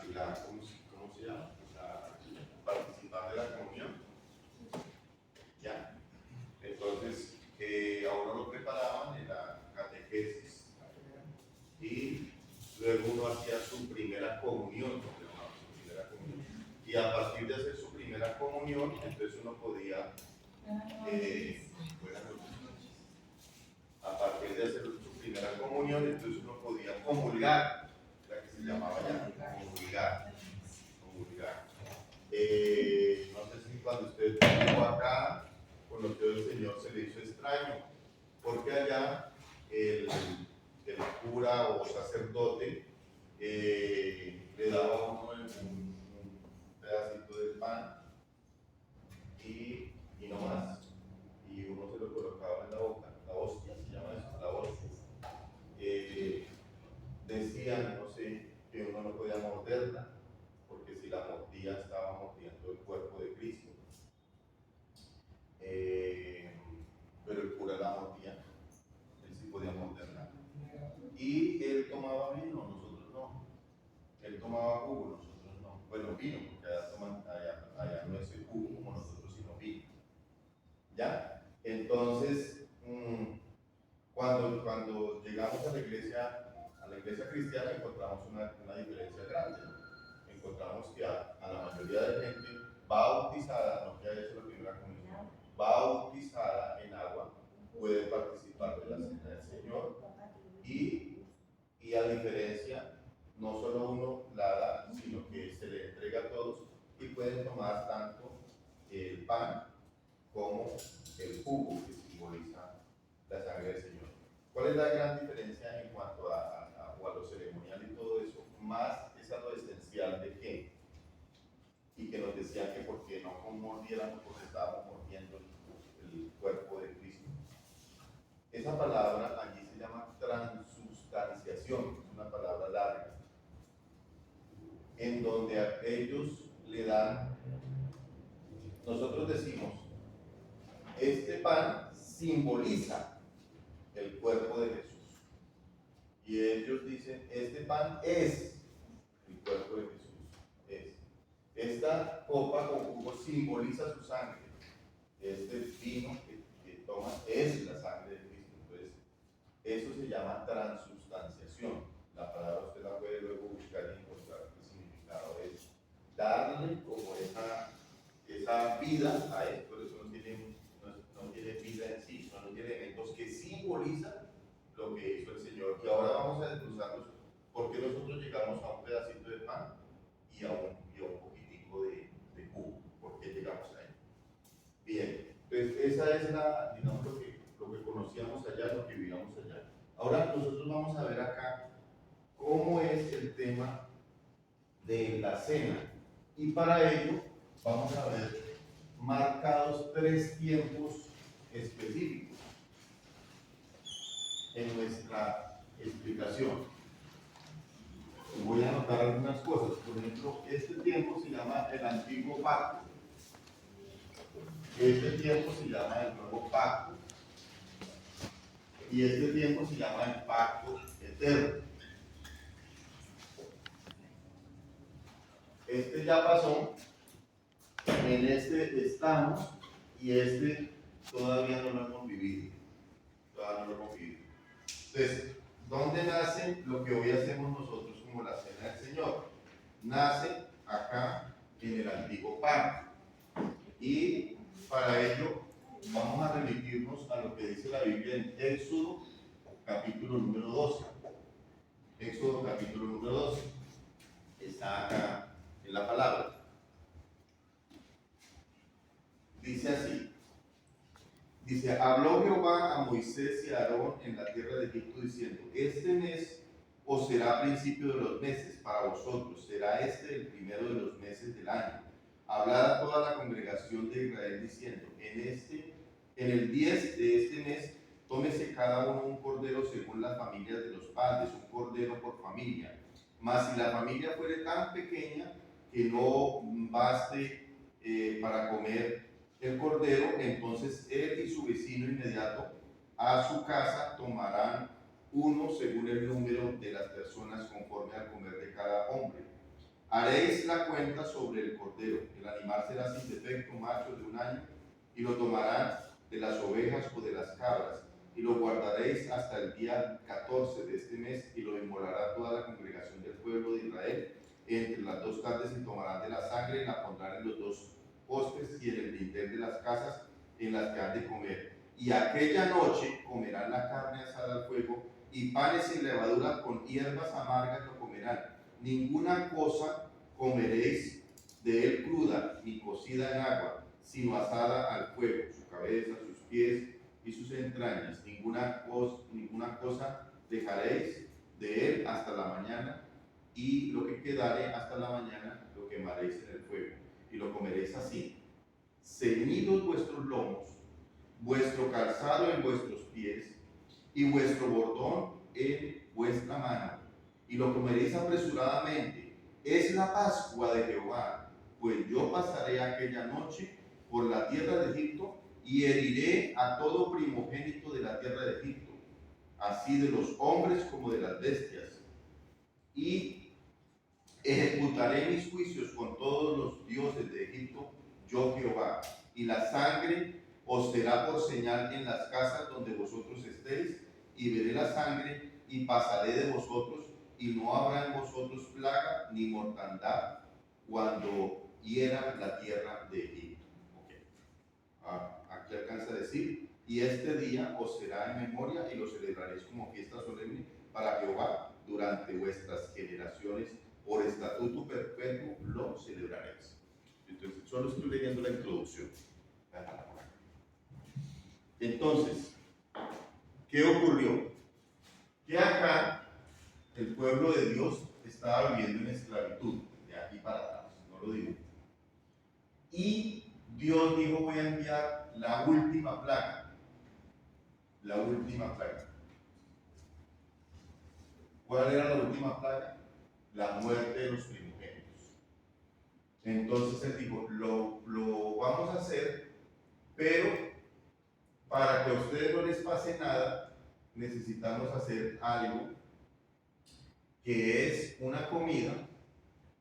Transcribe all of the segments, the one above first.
¿cómo se llama? Participar de la comunión. ¿Ya? Entonces, a uno lo preparaban en la catequesis y luego uno hacía su primera comunión, y a partir de hacer su primera comunión, entonces uno podía, a partir de hacer su primera comunión, entonces uno podía comulgar, la que se llamaba ya comulgar. No sé si cuando usted estuvo acá, conoció al Señor, se le hizo extraño, porque allá el cura o sacerdote le daba a uno un pedacito de pan y no más, y uno se lo colocaba en la boca, la hostia, se llama eso, la hostia. Decían, no sé, que uno no podía morderla, porque si la mordía estaba mordiendo el cuerpo de Cristo. Pero el cura la mordía, él sí podía morderla. Y él tomaba vino, nosotros no. Él tomaba jugo, nosotros no. Bueno, vino, porque allá no es el jugo como nosotros, sino vino. ¿Ya? Entonces, cuando llegamos a la iglesia cristiana, encontramos una diferencia grande, ¿no? Encontramos que a la mayoría de gente bautizada, no que haya hecho la primera comunión, bautizada en agua, puede participar de la cena del Señor, y a diferencia, no solo uno la da, sino que se le entrega a todos y pueden tomar tanto el pan como el jugo que simboliza la sangre del Señor. ¿Cuál es la gran diferencia en cuanto a lo ceremonial y todo eso? Más es a lo esencial de qué, y que nos decían que porque no mordiéramos, porque estábamos mordiendo el cuerpo de Cristo. Esa palabra allí se llama transubstanciación, es una palabra larga, en donde a ellos le dan, nosotros decimos, este pan simboliza el cuerpo de Jesús. Y ellos dicen, este pan es el cuerpo de Jesús. Esta copa con jugo simboliza su sangre. Este vino que toma es la sangre de Cristo. Entonces, eso se llama transubstanciación. La palabra usted la puede luego buscar y encontrar qué significado es. Darle como esa vida a esto. Por eso no tiene vida en sí, no tiene elementos que simbolizan lo que hizo el Señor. Y ahora vamos a desglosarlos, porque nosotros llegamos a un pedacito de pan y a un poquitico de jugo. ¿Por qué llegamos ahí? Bien, entonces esa es digamos, lo que conocíamos allá, lo que vivíamos allá. Ahora nosotros vamos a ver acá cómo es el tema de la cena. Y para ello vamos a ver marcados 3 tiempos específicos en nuestra explicación. Voy a anotar algunas cosas. Por ejemplo, este tiempo se llama el antiguo pacto. Este tiempo se llama el nuevo pacto. Y este tiempo se llama el pacto eterno. Este ya pasó, en este estamos, y este todavía no lo hemos vivido. Entonces, ¿dónde nace lo que hoy hacemos nosotros como la cena del Señor? Nace acá en el antiguo pacto. Y para ello vamos a remitirnos a lo que dice la Biblia en Éxodo capítulo número 12. Éxodo capítulo número 12. Está acá en la palabra. Dice así. Dice, habló Jehová a Moisés y a Aarón en la tierra de Egipto diciendo, este mes os será principio de los meses para vosotros, será este el primero de los meses del año. Hablad a toda la congregación de Israel diciendo, en el 10 de este mes, tómese cada uno un cordero según las familias de los padres, un cordero por familia. Mas si la familia fuere tan pequeña que no baste para comer el cordero, entonces él y su vecino inmediato a su casa tomarán uno según el número de las personas conforme al comer de cada hombre. Haréis la cuenta sobre el cordero. El animal será sin defecto, macho de 1 año, y lo tomarán de las ovejas o de las cabras, y lo guardaréis hasta el día 14 de este mes, y lo inmolará toda la congregación del pueblo de Israel entre las 2 tardes, y tomarán de la sangre y la pondrán en los 2 postes y en el dintel de las casas en las que han de comer. Y aquella noche comerán la carne asada al fuego, y panes sin levadura con hierbas amargas lo comerán. Ninguna cosa comeréis de él cruda, ni cocida en agua, sino asada al fuego, su cabeza, sus pies y sus entrañas. Ninguna cosa dejaréis de él hasta la mañana, y lo que quedare hasta la mañana lo quemaréis en el fuego, y lo comeréis así: ceñidos vuestros lomos, vuestro calzado en vuestros pies, y vuestro bordón en vuestra mano, y lo comeréis apresuradamente. Es la Pascua de Jehová, pues yo pasaré aquella noche por la tierra de Egipto, y heriré a todo primogénito de la tierra de Egipto, así de los hombres como de las bestias, y ejecutaré mis juicios con todos los dioses de Egipto, yo Jehová, y la sangre os será por señal en las casas donde vosotros estéis, y veré la sangre y pasaré de vosotros, y no habrá en vosotros plaga ni mortandad cuando hiera la tierra de Egipto. Okay. Aquí alcanza a decir: y este día os será en memoria, y lo celebraréis como fiesta solemne para Jehová durante vuestras generaciones, por estatuto perpetuo lo celebraréis. Entonces, solo estoy leyendo la introducción. Entonces, ¿qué ocurrió? Que acá el pueblo de Dios estaba viviendo en esclavitud, de aquí para atrás, no lo digo. Y Dios dijo: voy a enviar la última plaga. La última plaga. ¿Cuál era la última plaga? La muerte de los primogénitos. Entonces él dijo: lo vamos a hacer, pero para que a ustedes no les pase nada, necesitamos hacer algo que es una comida,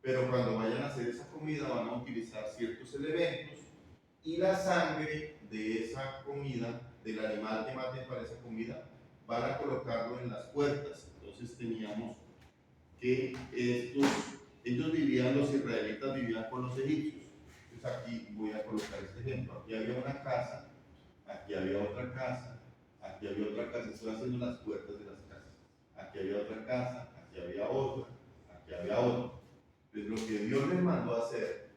pero cuando vayan a hacer esa comida van a utilizar ciertos elementos, y la sangre de esa comida, del animal que maten para esa comida, van a colocarlo en las puertas. Entonces teníamos que ellos vivían, los israelitas vivían con los egipcios. Entonces aquí voy a colocar este ejemplo. Aquí había una casa, aquí había otra casa, aquí había otra casa. Estoy haciendo las puertas de las casas. Aquí había otra casa, aquí había otra, aquí había otra. Entonces lo que Dios les mandó a hacer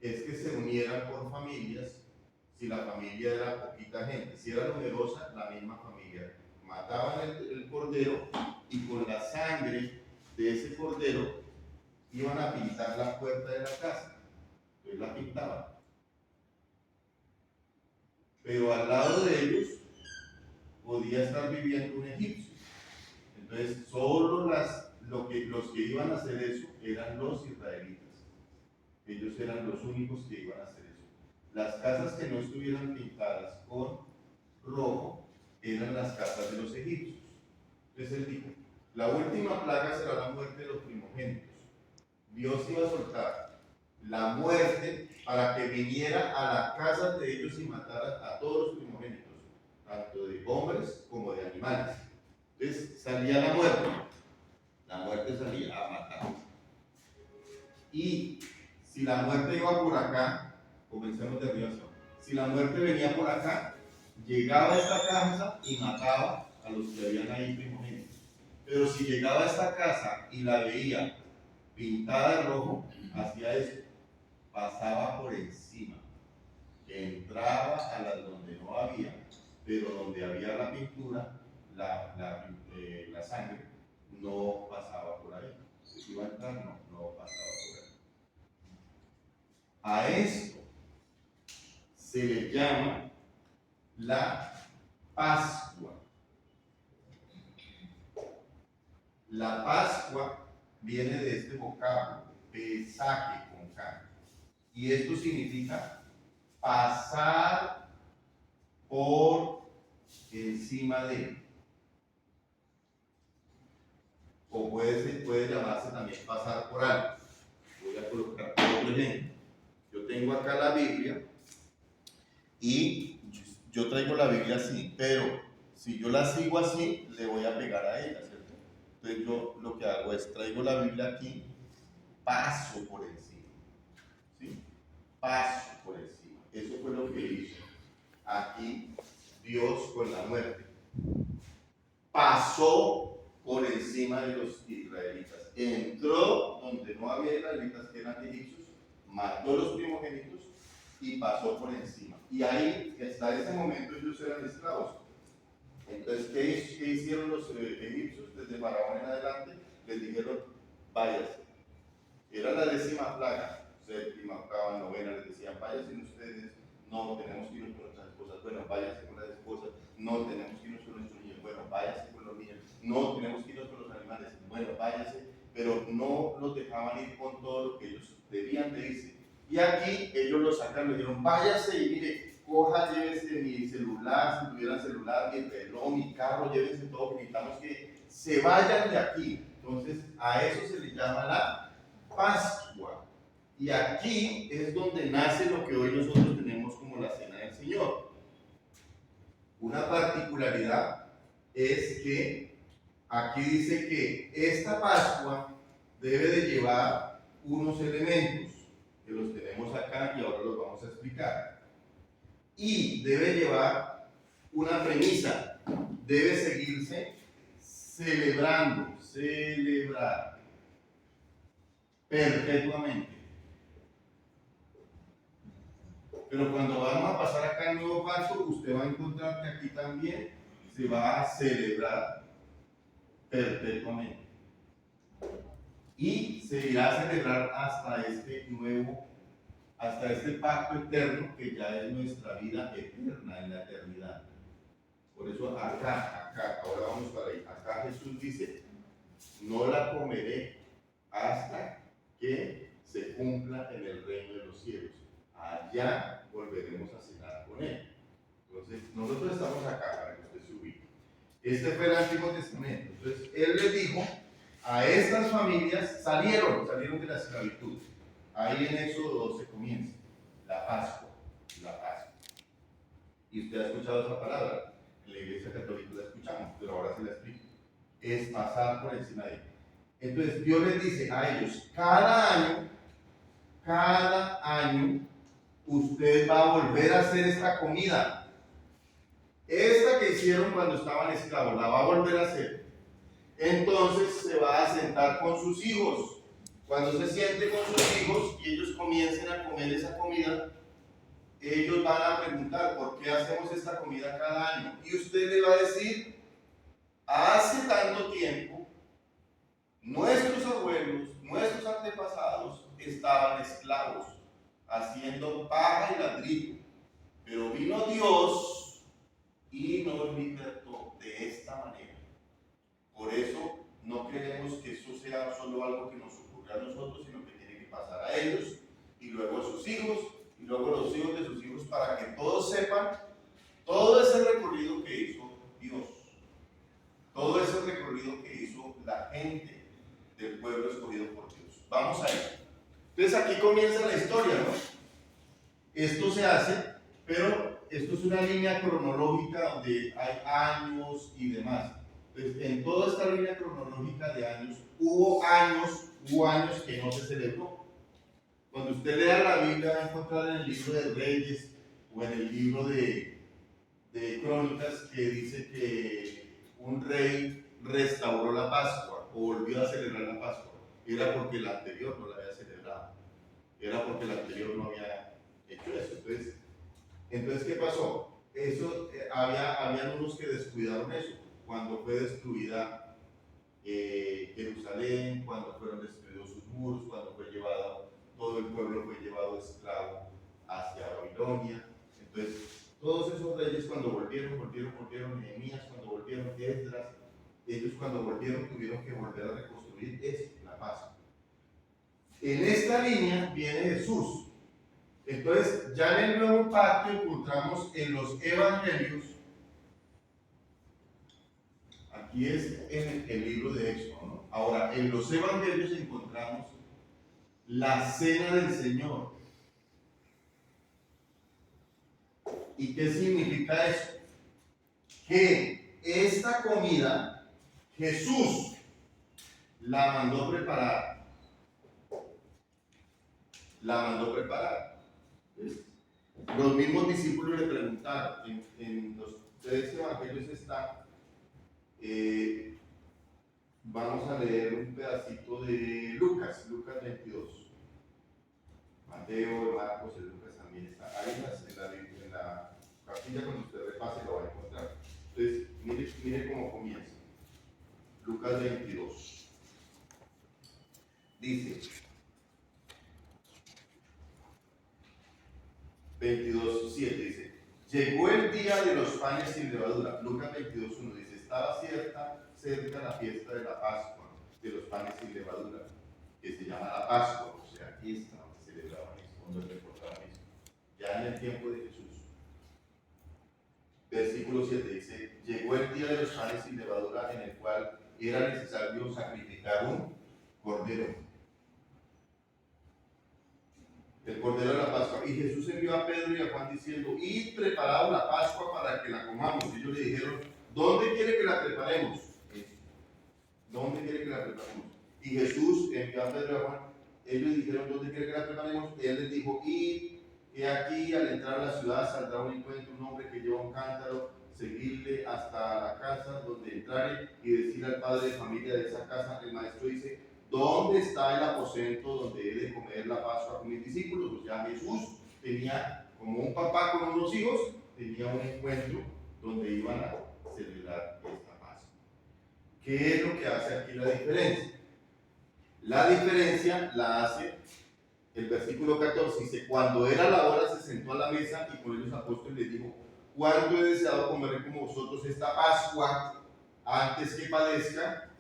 es que se unieran por familias. Si la familia era poquita gente, si era numerosa, la misma familia. Mataban el cordero, y con la sangre de ese cordero iban a pintar la puerta de la casa. Entonces la pintaban. Pero al lado de ellos podía estar viviendo un egipcio. Entonces solo los que iban a hacer eso eran los israelitas. Ellos eran los únicos que iban a hacer eso. Las casas que no estuvieran pintadas con rojo eran las casas de los egipcios. Entonces él dijo: la última plaga será la muerte de los primogénitos. Dios iba a soltar la muerte para que viniera a las casas de ellos y matara a todos los primogénitos, tanto de hombres como de animales. Entonces salía la muerte salía a matar. Y si la muerte iba por acá, comencemos de arriba hacia abajo. Si la muerte venía por acá, llegaba a esta casa y mataba a los que habían ahí primogénitos. Pero si llegaba a esta casa y la veía pintada de rojo, hacía eso: pasaba por encima, entraba a las donde no había, pero donde había la pintura, la sangre, no pasaba por ahí. Si iba a entrar, no pasaba por ahí. A esto se le llama la Pascua. La Pascua viene de este vocablo, pesaje con K. Y esto significa pasar por encima de. O puede llamarse también pasar por alto. Voy por ejemplo, yo tengo acá la Biblia y yo traigo la Biblia así, pero si yo la sigo así, le voy a pegar a ella, ¿cierto? Entonces yo lo que hago es traigo la Biblia aquí, paso por encima, ¿sí? Paso por encima. Eso fue lo que hizo aquí Dios con la muerte. Pasó por encima de los israelitas. Entró donde no había israelitas, que eran egipcios, mató los primogénitos y pasó por encima. Y ahí, hasta ese momento, ellos eran esclavos. Entonces, ¿qué hicieron los egipcios? Desde Faraón en adelante, les dijeron, váyase. Era la 10ª plaga, 7ª, 8ª, 9ª, les decían, váyanse ustedes, no, tenemos que irnos con nuestras esposas, bueno, váyanse con las esposas, no, tenemos que irnos con nuestros niños, bueno, váyanse con los niños, no, tenemos que irnos con los animales, bueno, váyanse, pero no los dejaban ir con todo lo que ellos debían de irse. Y aquí ellos lo sacaron, le dijeron, váyase y mire, coja, llévese mi celular, si tuviera celular, mi reloj, mi carro, llévese todo, necesitamos que se vayan de aquí. Entonces, a eso se le llama la Pascua. Y aquí es donde nace lo que hoy nosotros tenemos como la Cena del Señor. Una particularidad es que aquí dice que esta Pascua debe de llevar unos elementos que los tenemos acá y ahora los vamos a explicar. Y debe llevar una premisa, debe seguirse celebrando, celebrar perpetuamente. Pero cuando vamos a pasar acá el nuevo pacto, usted va a encontrar que aquí también se va a celebrar perpetuamente. Y se irá a celebrar hasta este pacto eterno que ya es nuestra vida eterna en la eternidad. Por eso acá, ahora vamos para ahí. Acá Jesús dice, no la comeré hasta que se cumpla en el reino de los cielos. Allá volveremos a cenar con él. Entonces, nosotros estamos acá para que usted se ubique. Este fue el Antiguo Testamento. Entonces, él les dijo a estas familias, salieron de la esclavitud. Ahí en Éxodo 12 comienza la Pascua. Y usted ha escuchado esa palabra. En la Iglesia Católica la escuchamos, pero ahora se la explico. Es pasar por encima de él. Entonces, Dios les dice a ellos, cada año, usted va a volver a hacer esta comida. Esta que hicieron cuando estaban esclavos, la va a volver a hacer. Entonces se va a sentar con sus hijos. Cuando se siente con sus hijos y ellos comiencen a comer esa comida, ellos van a preguntar, ¿por qué hacemos esta comida cada año? Y usted le va a decir, hace tanto tiempo, nuestros abuelos, nuestros antepasados estaban esclavos, haciendo paja y ladrillo, pero vino Dios y nos libertó de esta manera. Por eso no queremos que eso sea solo algo que nos ocurra a nosotros, sino que tiene que pasar a ellos y luego a sus hijos y luego a los hijos de sus hijos, para que todos sepan todo ese recorrido que hizo Dios, todo ese recorrido que hizo la gente del pueblo escogido por Dios. Vamos a ello. Entonces aquí comienza la historia, ¿no? Esto se hace, pero esto es una línea cronológica donde hay años y demás. Entonces, en toda esta línea cronológica de años, hubo años que no se celebró. Cuando usted lea la Biblia, va a encontrar en el libro de Reyes o en el libro de Crónicas que dice que un rey restauró la Pascua o volvió a celebrar la Pascua. Era porque el anterior no la había celebrado. Era porque el anterior no había hecho eso. Entonces ¿qué pasó? Habían unos que descuidaron eso. Cuando fue destruida Jerusalén, cuando fueron destruidos sus muros, cuando todo el pueblo fue llevado esclavo hacia Babilonia. Entonces, todos esos reyes cuando volvieron, Nehemías cuando volvieron, Esdras, ellos cuando volvieron tuvieron que volver a reconstruir eso, la Pascua. En esta línea viene Jesús. Entonces, ya en el nuevo pacto encontramos en los evangelios, aquí es en el libro de Éxodo, ¿no? Ahora, en los evangelios encontramos la cena del Señor. ¿Y qué significa eso? Que esta comida Jesús la mandó preparar. La mandó preparar. Los mismos discípulos le preguntaron, en los tres evangelios está, vamos a leer un pedacito de Lucas 22. Mateo, Marcos y Lucas también está. Ahí en la capilla, cuando usted repase lo va a encontrar. Entonces, mire cómo comienza. Lucas 22. Dice, 22:7 dice, llegó el día de los panes sin levadura. Lucas 22:1 dice, estaba cerca la fiesta de la Pascua, de los panes sin levadura, que se llama la Pascua, o sea, esta donde celebraban esto, donde recordaban esto, ya en el tiempo de Jesús. Versículo 7 dice, llegó el día de los panes sin levadura, en el cual era necesario sacrificar un cordero. El cordero de la Pascua. Y Jesús envió a Pedro y a Juan diciendo, id preparado la Pascua para que la comamos. Y ellos le dijeron, ¿dónde quiere que la preparemos? ¿Dónde quiere que la preparemos? Y Jesús envió a Pedro y a Juan. Ellos dijeron, ¿dónde quiere que la preparemos? Y él les dijo, id, que aquí al entrar a la ciudad saldrá un encuentro, un hombre que lleva un cántaro, seguirle hasta la casa donde entrare y decirle al padre de familia de esa casa. El maestro dice, ¿dónde está el aposento donde he de comer la Pascua con mis discípulos? O sea, Jesús tenía, como un papá con unos hijos, tenía un encuentro donde iban a celebrar esta Pascua. ¿Qué es lo que hace aquí la diferencia? La diferencia la hace el versículo 14, dice, cuando era la hora se sentó a la mesa y con ellos apóstoles les dijo, ¿cuánto he deseado comer como vosotros esta Pascua antes que padezca?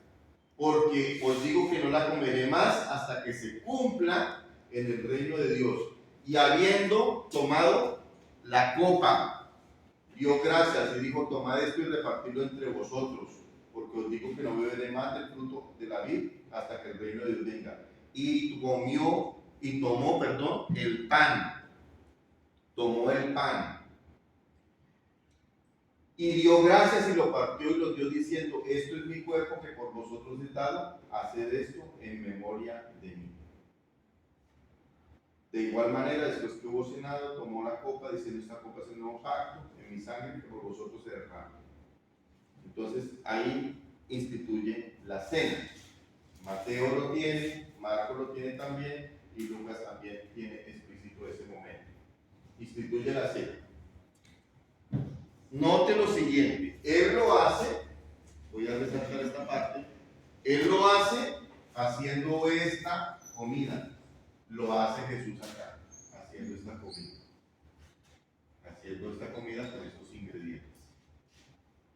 Porque os digo que no la comeré más hasta que se cumpla en el reino de Dios. Y habiendo tomado la copa, dio gracias y dijo, tomad esto y repartidlo entre vosotros, porque os digo que no beberé más del fruto de la vid hasta que el reino de Dios venga. Y tomó el pan, tomó el pan, y dio gracias y lo partió y lo dio diciendo, esto es mi cuerpo que por vosotros es dado, haced esto en memoria de mí. De igual manera, después que hubo cenado, tomó la copa diciendo, esta copa es el nuevo pacto en mi sangre que por vosotros se derrama. Entonces ahí instituye la cena. Mateo lo tiene, Marcos lo tiene también y Lucas también tiene explícito ese momento. Instituye la cena. Note lo siguiente, él lo hace, voy a resaltar esta parte, él lo hace haciendo esta comida, lo hace Jesús acá, haciendo esta comida con estos ingredientes.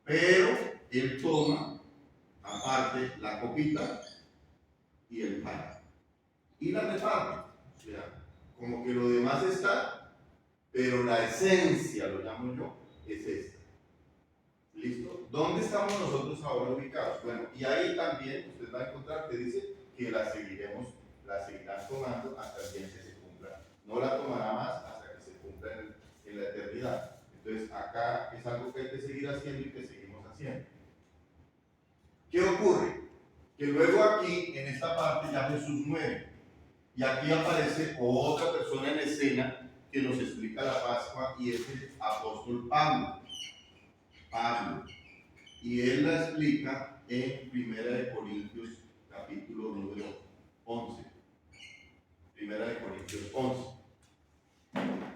Pero él toma aparte la copita y el pan y la reparte, o sea, como que lo demás está, pero la esencia, lo llamo yo, es esta. ¿Listo? ¿Dónde estamos nosotros ahora ubicados? Bueno, y ahí también usted va a encontrar que dice que la seguirán tomando hasta el día que se cumpla. No la tomará más hasta que se cumpla en la eternidad. Entonces, acá es algo que hay que seguir haciendo y que seguimos haciendo. ¿Qué ocurre? Que luego aquí, en esta parte, ya Jesús muere. Y aquí aparece otra persona en escena que nos explica la Pascua y es el apóstol Pablo. Y él la explica en 1 Corintios capítulo número 11. 1 Corintios 11.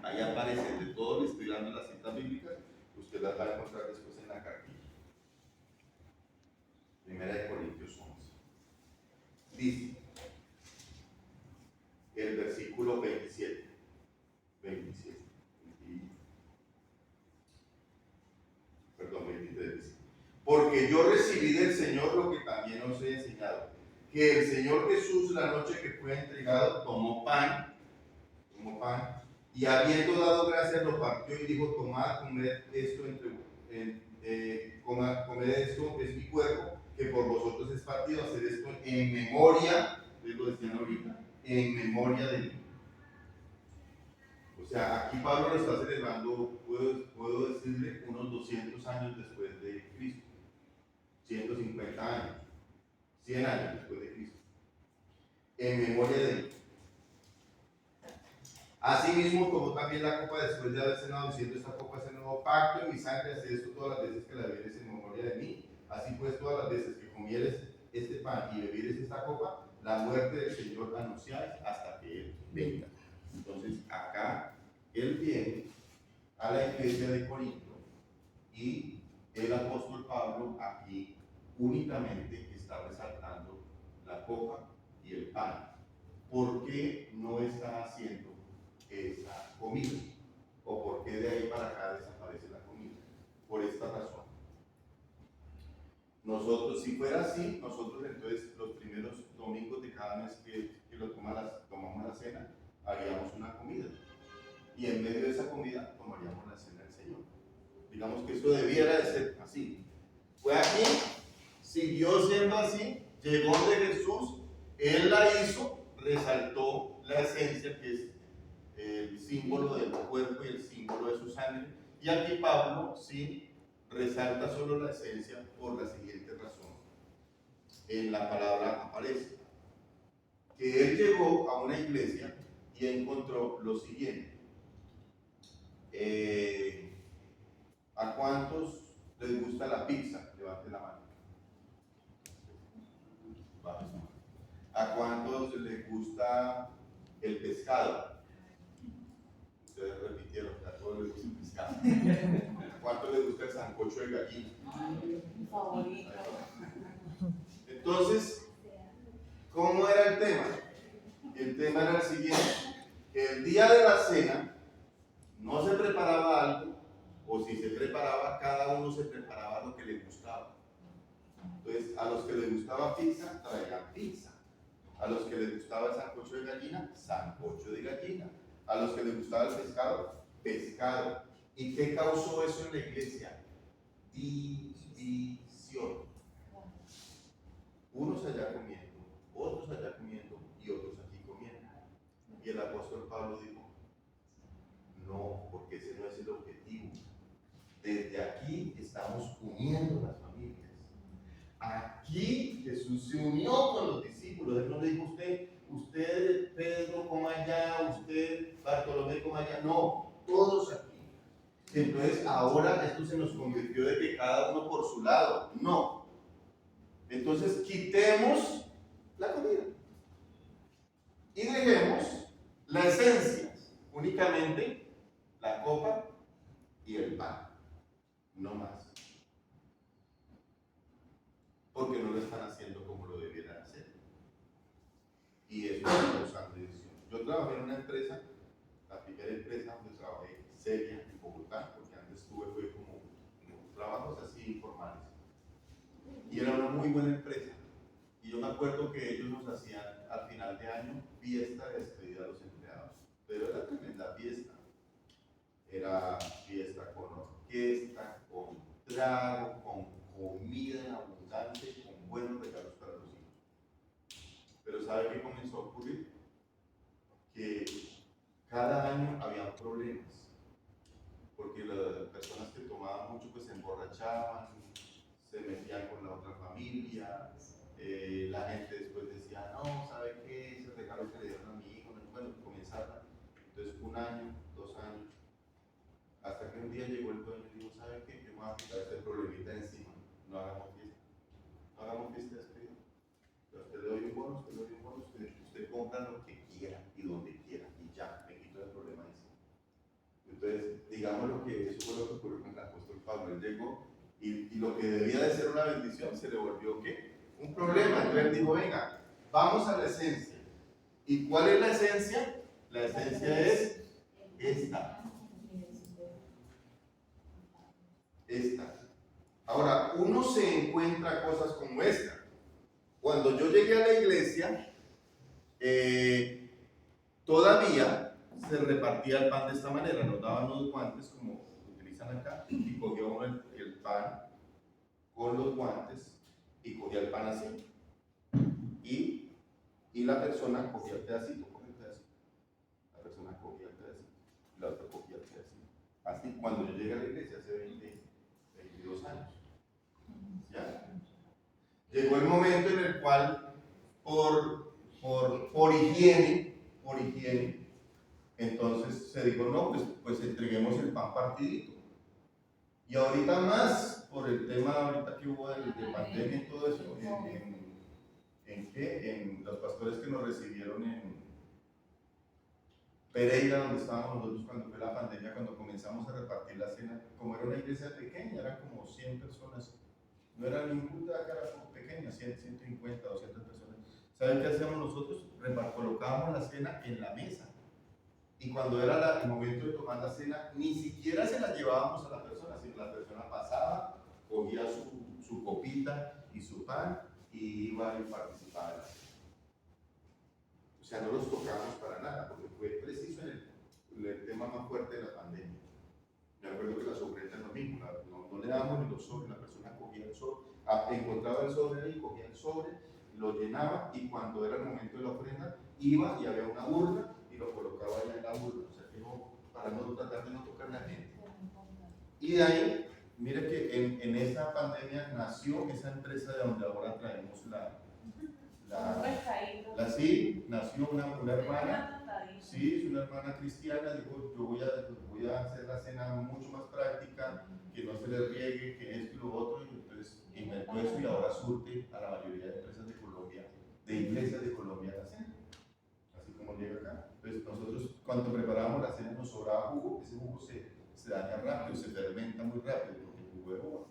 Ahí aparece, de todo, le estoy dando las citas bíblicas, usted las va a encontrar después en la cartilla. 1 Corintios 11. Dice, el versículo 27. Perdón, 23. Porque yo recibí del Señor lo que también os he enseñado, que el Señor Jesús, la noche que fue entregado, tomó pan, y habiendo dado gracias lo partió y dijo, tomad, comed esto comed esto, es mi cuerpo, que por vosotros es partido, hacer esto en memoria, ustedes lo decían ahorita, en memoria de mí. O sea, aquí Pablo lo está celebrando, puedo decirle, unos 200 años después de Cristo, 150 años, 100 años después de Cristo, en memoria de mí. Asimismo, tomó también la copa después de haber cenado, diciendo: esta copa es el nuevo pacto en mi sangre, haced esto todas las veces que la bebieres en memoria de mí. Así pues, todas las veces que comieres este pan y bebieres esta copa, la muerte del Señor anunciáis hasta que Él venga. Entonces, acá Él viene a la iglesia de Corinto y el apóstol Pablo aquí únicamente está resaltando la copa y el pan. ¿Por qué no está haciendo esa comida? ¿O por qué de ahí para acá desaparece la comida? Por esta razón. Nosotros, si fuera así, nosotros entonces los primeros domingos de cada mes que tomamos la cena, haríamos una comida. Y en medio de esa comida tomaríamos la cena del Señor. Digamos que eso debiera de ser así. Fue aquí, siguió siendo así, llegó de Jesús, Él la hizo, resaltó la esencia que es el símbolo del cuerpo y el símbolo de su sangre. Y aquí Pablo sí resalta solo la esencia por la siguiente razón. En la palabra aparece que él llegó a una iglesia y encontró lo siguiente. ¿A cuántos les gusta la pizza? Levanten la mano. ¿A cuántos les gusta el pescado? Ustedes repitieron que a todos les gusta el pescado. ¿A cuántos les gusta el sancocho de gallina? Mi favorito. Entonces, ¿cómo era el tema? El tema era el siguiente: que el día de la cena no se preparaba algo, o si se preparaba, cada uno se preparaba lo que le gustaba. Entonces, a los que les gustaba pizza, traían pizza. A los que les gustaba el sancocho de gallina, sancocho de gallina. A los que les gustaba el pescado, pescado. ¿Y qué causó eso en la iglesia? División. Unos allá comiendo, otros allá comiendo y otros aquí comiendo. Y el apóstol Pablo dijo: no, porque ese no es el objetivo. Desde aquí estamos uniendo las familias. Aquí Jesús se unió con los discípulos. Él no le dijo: usted Pedro coma allá, usted Bartolomé coma allá. No, todos aquí. Entonces ahora esto se nos convirtió de que cada uno por su lado. No. Entonces quitemos la comida y dejemos la esencia, únicamente la copa y el pan, no más. Porque no lo están haciendo como lo debieran hacer. Y eso está causando división. Yo trabajé en una empresa, la primera empresa donde trabajé seria en Bogotá, porque antes fue como trabajos así informales. Y era una muy buena empresa. Y yo me acuerdo que ellos nos hacían al final de año fiesta de despedida a los empleados. Pero era tremenda fiesta. Era fiesta con orquesta, con trago, con comida en abundante, con buenos regalos para los hijos. Pero ¿sabe qué comenzó a ocurrir? Que cada año había problemas. Porque las personas que tomaban mucho pues se emborrachaban, se metían con la otra familia. La gente después decía: no, ¿sabe qué? Ese regalo que le dieron a mi hijo. Bueno, comenzaron. Entonces, un año, 2 años, hasta que un día llegó el dueño y dijo: ¿sabe qué? Yo me voy a quitar este problemita encima. No hagamos fiesta. No hagamos fiesta de despedida. Usted le doy un bono, usted compra lo que quiera y donde quiera y ya, me quito el problema encima. Entonces, digamos lo que eso fue lo que ocurrió con el apóstol Pablo. Él llegó y lo que debía de ser una bendición se le volvió ¿qué? Un problema. Entonces él dijo: venga, vamos a la esencia. ¿Y cuál es la esencia? La esencia es esta. Ahora, uno se encuentra cosas como esta. Cuando yo llegué a la iglesia, todavía se repartía el pan de esta manera. Nos daban los guantes como utilizan acá y cogía uno el pan con los guantes y cogía el pan así y la persona cogía el pedacito, la persona cogía el pedacito, y la otra cogía el pedacito. Así, cuando yo llegué a la iglesia hace 22 años, ¿ya? Llegó el momento en el cual, por higiene, entonces se dijo, no, pues entreguemos el pan partidito. Y ahorita más, por el tema ahorita que hubo de pandemia y todo eso, en los pastores que nos recibieron en Pereira, donde estábamos nosotros cuando fue la pandemia, cuando comenzamos a repartir la cena, como era una iglesia pequeña, eran como 100 personas, no era ninguna cara pequeña, 100, 150, 200 personas. ¿Saben qué hacíamos nosotros? Colocábamos la cena en la mesa. Y cuando era el momento de tomar la cena, ni siquiera se la llevábamos a la persona, sino la persona pasaba, cogía su copita y su pan y iba y participaba en la cena. O sea, no los tocábamos para nada, porque fue preciso en el tema más fuerte de la pandemia. Me acuerdo que las ofrendas lo mismo, no le dábamos ni los sobres, la persona cogía el sobre, encontraba el sobre ahí, cogía el sobre, lo llenaba y cuando era el momento de la ofrenda, iba y había una urna y lo colocaba allá en la urna, o sea que no, para no tratar de no tocar la gente. Y de ahí, mire que en esa pandemia nació esa empresa de donde ahora traemos sí, nació una hermana, sí, es una hermana cristiana, dijo, yo voy a hacer la cena mucho más práctica, que no se le riegue, que esto y lo otro, y entonces inventó eso y ahora surte a la mayoría de empresas de Colombia, de iglesias de Colombia la cena, así como llega acá. Entonces nosotros cuando preparábamos la cena nos sobraba jugo, ese jugo se daña rápido, se fermenta muy rápido, porque el jugo de uva,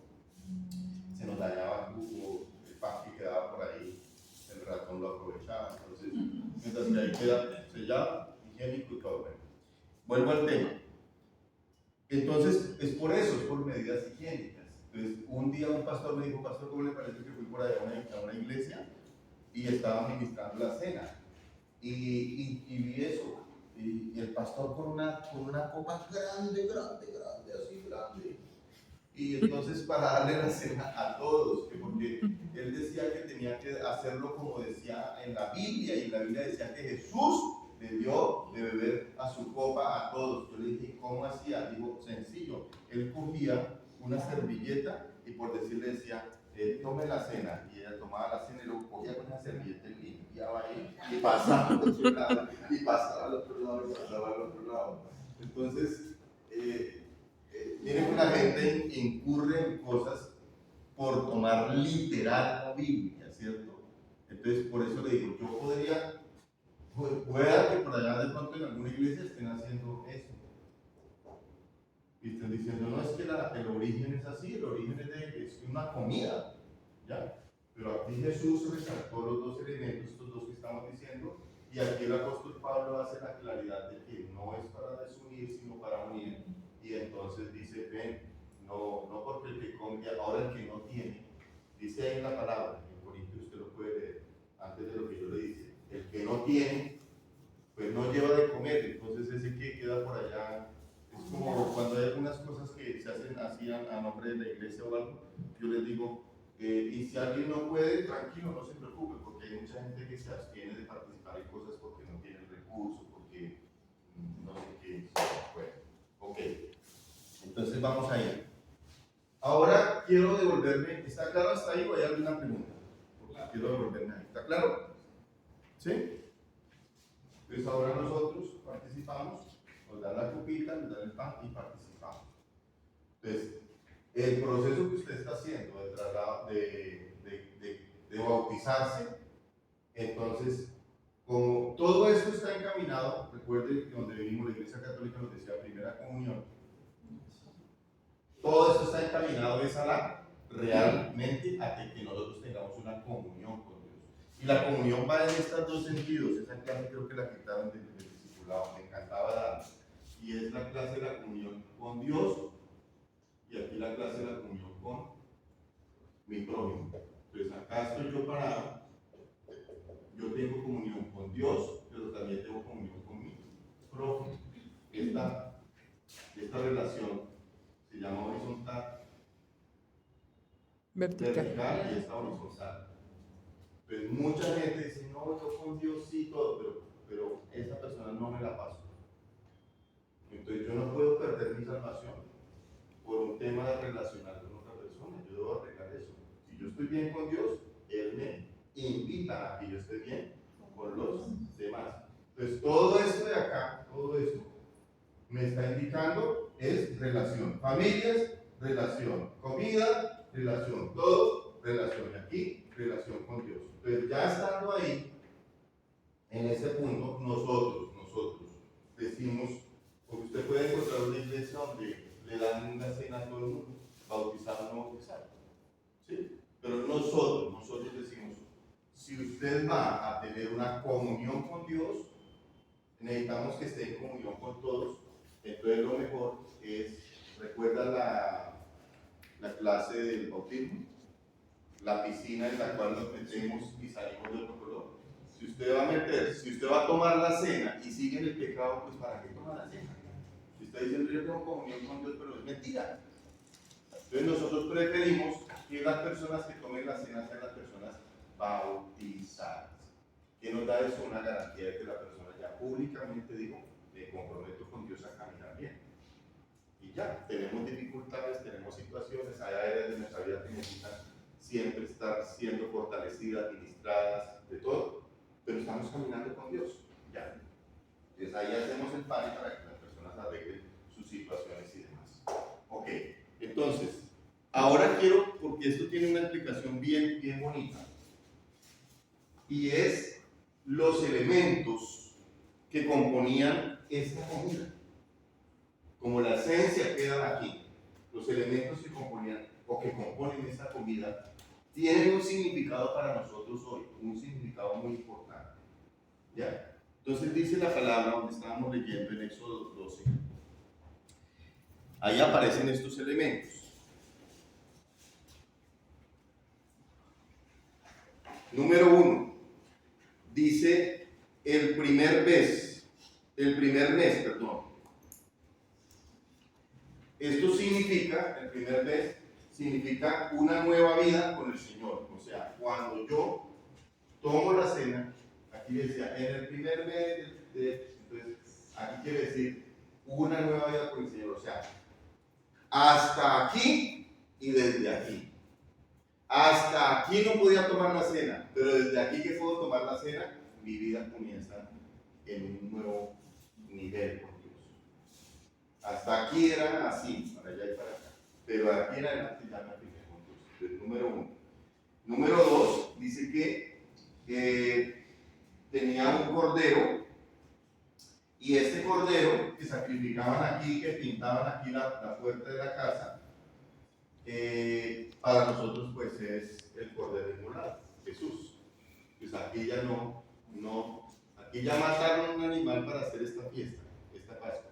se nos dañaba el jugo, el pan que quedaba por ahí, el ratón lo aprovechaba, entonces mientras que ahí queda sellado, higiénico y todo. Bueno, vuelvo al tema. Entonces es por eso, es por medidas higiénicas. Entonces un día un pastor me dijo, pastor, ¿cómo le parece que fui por allá a una iglesia y estaba ministrando la cena? Y vi eso, y el pastor con una copa grande, así grande. Y entonces para darle la cena a todos, porque él decía que tenía que hacerlo como decía en la Biblia, y en la Biblia decía que Jesús le dio de beber a su copa a todos. Yo le dije, ¿cómo hacía? Dijo, sencillo, él cogía una servilleta y por decirle decía, tome la cena, y ella tomaba la cena y lo cogía con una servilleta y limpiaba ahí, y pasaba al otro lado, y pasaba al otro lado, y pasaba al otro lado. Entonces, miren que la gente incurre en cosas por tomar literal la Biblia, ¿cierto? Entonces, por eso le digo, yo pueda que por allá de pronto en alguna iglesia estén haciendo eso. Y estén diciendo, no, es que el origen es así, el origen es una comida, ¿ya? Pero aquí Jesús resaltó los dos elementos, estos dos que estamos diciendo, y aquí el apóstol Pablo hace la claridad de que no es para desunir, sino para unir. Y entonces dice, ven, no porque el que come, ahora el que no tiene, dice ahí en la palabra, en Corintios usted lo puede leer, antes de lo que yo le dice, el que no tiene, pues no lleva de comer, entonces ese que queda por allá, es como cuando hay algunas cosas que se hacen así a nombre de la iglesia o algo, yo les digo, y si alguien no puede, tranquilo, no se preocupe, porque hay mucha gente que se abstiene de participar en cosas porque no tiene recursos, porque no sé qué, bueno, ok, entonces vamos a ir. Ahora quiero devolverme, ¿está claro hasta ahí o hay alguna pregunta? Quiero devolverme ahí, ¿está claro? ¿Sí? Entonces ahora nosotros participamos, nos dan la copita, nos dan el pan y participamos. Entonces, el proceso que usted está haciendo de bautizarse, entonces, como todo esto está encaminado, recuerde que donde vivimos la Iglesia Católica nos decía primera comunión, todo esto está encaminado realmente a que nosotros tengamos una comunión con Dios. Y la comunión va en estos dos sentidos. Esa clase creo que la quitaron del discipulado, me encantaba dar. Y es la clase de la comunión con Dios, y aquí la clase de la comunión con mi prójimo. Entonces acá estoy yo parado, yo tengo comunión con Dios, pero también tengo comunión con mi prójimo. Esta relación se llama horizontal, vertical y esta horizontal. Entonces mucha gente dice, no, yo con Dios sí todo, pero esa persona no me la pasó. Entonces yo no puedo perder mi salvación por un tema de relacionar con otra persona. Yo debo arreglar eso. Si yo estoy bien con Dios, Él me invita a que yo esté bien con los demás. Entonces todo esto de acá, todo esto, me está indicando es relación. Familias, relación. Comida, relación. Todo, relación. Y aquí, relación con Dios. Entonces ya estando ahí, en ese punto, nosotros decimos, porque usted puede encontrar una iglesia donde le dan una cena a todo el mundo, bautizado o no bautizado. ¿Sí? Pero nosotros decimos, si usted va a tener una comunión con Dios, necesitamos que esté en comunión con todos. Entonces lo mejor es, ¿recuerda la clase del bautismo? La piscina en la cual nos metemos y salimos del color. Si usted va a tomar la cena y sigue en el pecado, pues ¿para qué toma la cena? Si está diciendo yo tengo comunión con Dios, pero es mentira. Entonces nosotros preferimos que las personas que tomen la cena sean las personas bautizadas. ¿Qué nos da eso? Una garantía de que la persona ya públicamente dijo, me comprometo con Dios a caminar bien. Y ya, tenemos dificultades, tenemos situaciones, hay áreas de nuestra vida que necesitan siempre estar siendo fortalecidas, administradas, de todo, pero estamos caminando con Dios. Ya. Entonces ahí hacemos el pan para que las personas arreglen sus situaciones y demás. Ok, entonces, ahora quiero, porque esto tiene una explicación bien bonita, y es los elementos que componían esta comida. Como la esencia queda aquí, los elementos que componían o que componen esta comida tienen un significado para nosotros hoy, un significado muy importante. ¿Ya? Entonces dice la palabra donde estábamos leyendo en Éxodo 12. Ahí aparecen estos elementos. Número 1, dice el primer mes, Esto significa, el primer mes, significa una nueva vida con el Señor. O sea, cuando yo tomo la cena, aquí decía, en el primer mes, entonces, aquí quiere decir una nueva vida con el Señor. O sea, hasta aquí y desde aquí. Hasta aquí no podía tomar la cena, pero desde aquí que puedo tomar la cena, mi vida comienza en un nuevo nivel con Dios. Hasta aquí era así, para allá y para acá, pero aquí en adelante ya me apliqué con Dios. Entonces, número 1. Número 2, dice que tenía un cordero, y este cordero que sacrificaban aquí, que pintaban aquí la puerta de la casa, para nosotros pues es el cordero inmolado, Jesús. Pues aquí ya aquí ya mataron un animal para hacer esta fiesta, esta Pascua,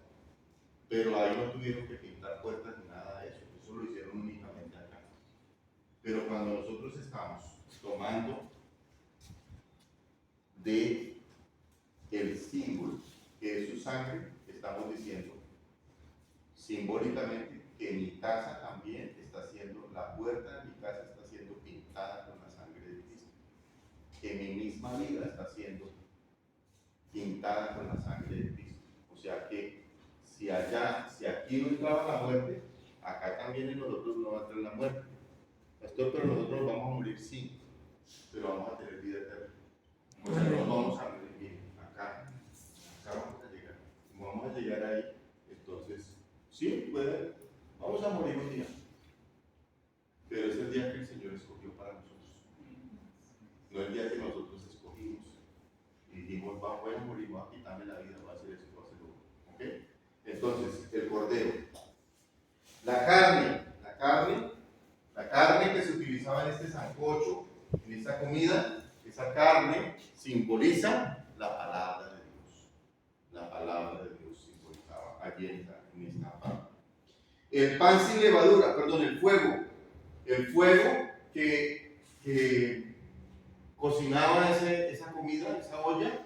pero ahí no tuvieron que pintar puertas ni nada de eso lo hicieron únicamente acá. Pero cuando nosotros estamos tomando de el símbolo que es su sangre, estamos diciendo simbólicamente que mi casa también está siendo, la puerta de mi casa está siendo pintada con la sangre de Cristo, que mi misma vida está siendo pintada con la sangre de Cristo. O sea que si aquí no entraba la muerte, acá también en nosotros no va a entrar la muerte. Pastor, pero nosotros nos vamos a morir, sí, pero vamos a tener vida eterna. O sea, no vamos a morir bien, acá vamos a llegar. Como vamos a llegar ahí, entonces, sí, vamos a morir un día, pero es el día que el Señor escogió para nosotros, no el día que nosotros escogimos y dijimos, voy a morir, voy a quitarme la vida, voy a hacer eso, voy a hacer lo otro. ¿Okay? Entonces, el cordero, la carne que se utilizaba en este sancocho, en esta comida, esa carne simboliza la palabra de Dios. La palabra de Dios simbolizaba allí en esta parte. El pan sin levadura, el fuego que cocinaba esa comida, esa olla,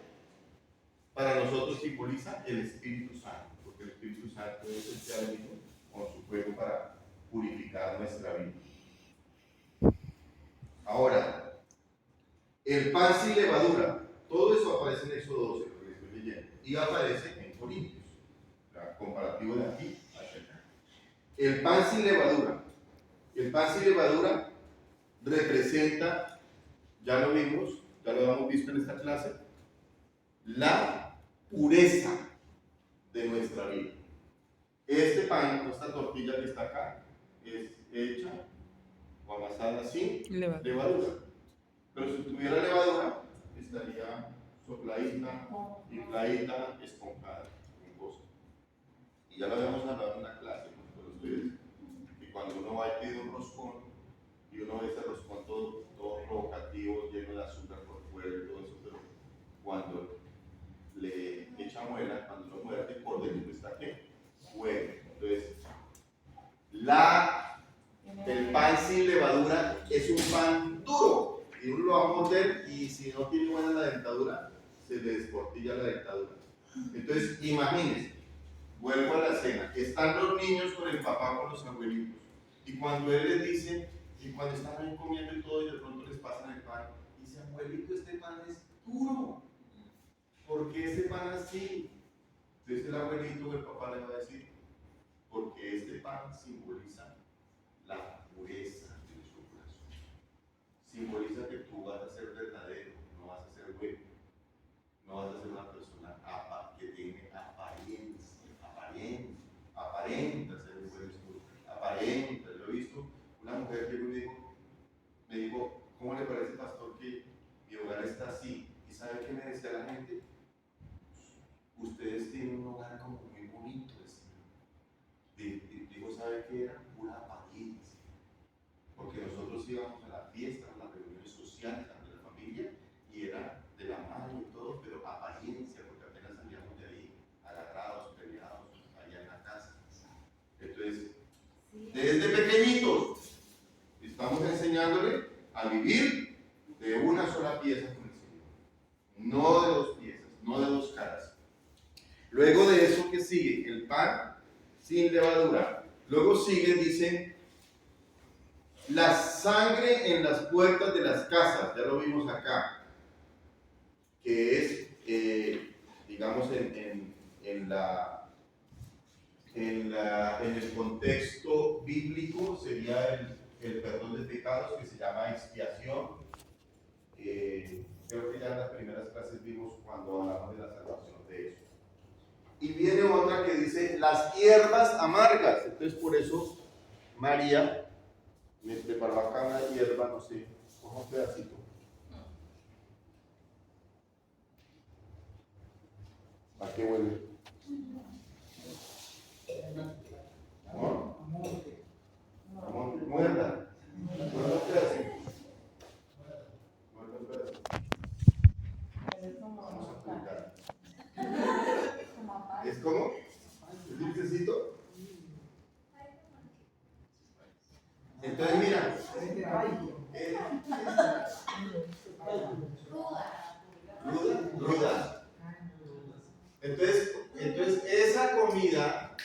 para nosotros simboliza el Espíritu Santo, porque el Espíritu Santo es el que ha venido con su fuego para purificar nuestra vida. Ahora, el pan sin levadura, todo eso aparece en Éxodo 12, lo que estoy leyendo, y aparece en Corintios, comparativo de aquí hacia acá. El pan sin levadura. El pan sin levadura representa, ya lo vimos, ya lo hemos visto en esta clase, la pureza de nuestra vida. Este pan, esta tortilla que está acá, es hecha o amasada sin levadura. Pero si tuviera levadura, estaría sopladita, infladita, esponjada, cosa. Y ya lo habíamos hablado en la clase con ustedes, que cuando uno va y pide un roscón, y uno ve ese roscón todo provocativo, lleno de azúcar por fuera y todo eso, pero cuando le echa muela, cuando uno muerde por dentro está ¿qué? Bueno, entonces el pan sin levadura es un pan duro y uno lo va a morder y si no tiene buena la dentadura se le desportilla la dentadura. Entonces imagínense, vuelvo a la cena, están los niños con el papá, con los abuelitos, y cuando él les dice, y cuando están ahí comiendo y todo y de pronto les pasan el pan, dice, abuelito, este pan es duro, ¿por qué ese pan así? Entonces el abuelito o el papá le va a decir, porque este pan simboliza la pureza de nuestro corazón. Simboliza que tú vas a ser verdadero, no vas a ser bueno, no vas a ser una persona que tiene aparenta ser un buen estudio, aparenta. Yo he visto una mujer que me dijo, ¿cómo le parece, pastor, que mi hogar está así? ¿Y sabe qué me decía la gente? Ustedes tienen un hogar como muy bonito, digo, ¿sabe qué era? Pura apariencia. Porque nosotros íbamos a las fiestas, a las reuniones sociales, de la familia, y era de la mano y todo, pero apariencia, porque apenas salíamos de ahí, agarrados, peleados, allá en la casa. Entonces, desde pequeñitos, estamos enseñándole a vivir de una sola pieza con el Señor. No de dos piezas, no de dos caras. Luego de eso, ¿qué sigue? El pan sin levadura. Luego sigue, dice, la sangre en las puertas de las casas. Ya lo vimos acá, que es, digamos, en el contexto bíblico sería el perdón de pecados, que se llama expiación. Creo que ya en las primeras clases vimos cuando hablamos de la salvación de eso. Y viene otra que dice las hierbas amargas. Entonces por eso María me preparó acá una hierba, no sé, coja un pedacito. ¿A qué huele? ¿No? Muerda. Muerda un pedacito. Muerda un pedacito. Vamos a aplicar. ¿Es como? ¿Es dulcecito? Entonces mira, ruda. Entonces esa comida